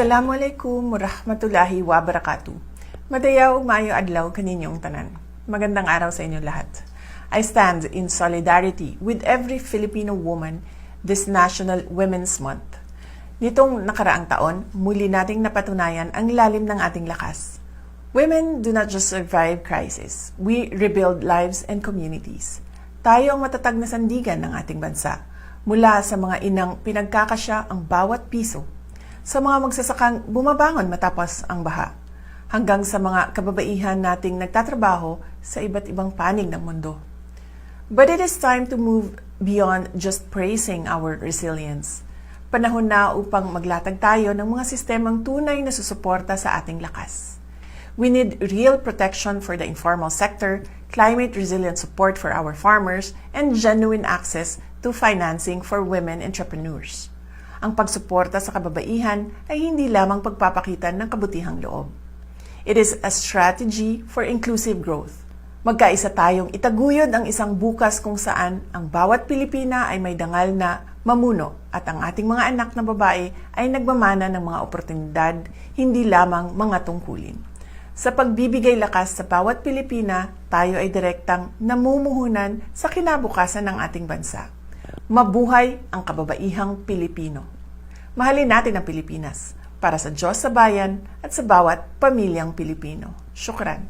Assalamualaikum warahmatullahi wabarakatuh. Madayaw maayo adlaw kaninyong tanan. Magandang araw sa inyo lahat. I stand in solidarity with every Filipino woman this National Women's Month. Nitong nakaraang taon, muli nating napatunayan ang lalim ng ating lakas. Women do not just survive crisis. We rebuild lives and communities. Tayo ang matatag na sandigan ng ating bansa. Mula sa mga inang pinagkakasya ang bawat piso, sa mga magsasakang bumabangon matapos ang baha, hanggang sa mga kababaihan nating nagtatrabaho sa iba't ibang panig ng mundo. But it is time to move beyond just praising our resilience. Panahon na upang maglatag tayo ng mga sistemang tunay na susuporta sa ating lakas. We need real protection for the informal sector, climate resilient support for our farmers, and genuine access to financing for women entrepreneurs. Ang pagsuporta sa kababaihan ay hindi lamang pagpapakita ng kabutihang loob. It is a strategy for inclusive growth. Magkaisa tayong itaguyod ang isang bukas kung saan ang bawat Pilipina ay may dangal na mamuno at ang ating mga anak na babae ay nagmamana ng mga oportunidad, hindi lamang mga tungkulin. Sa pagbibigay lakas sa bawat Pilipina, tayo ay direktang namumuhunan sa kinabukasan ng ating bansa. Mabuhay ang kababaihang Pilipino. Mahalin natin ang Pilipinas para sa Diyos sa bayan at sa bawat pamilyang Pilipino. Syukran.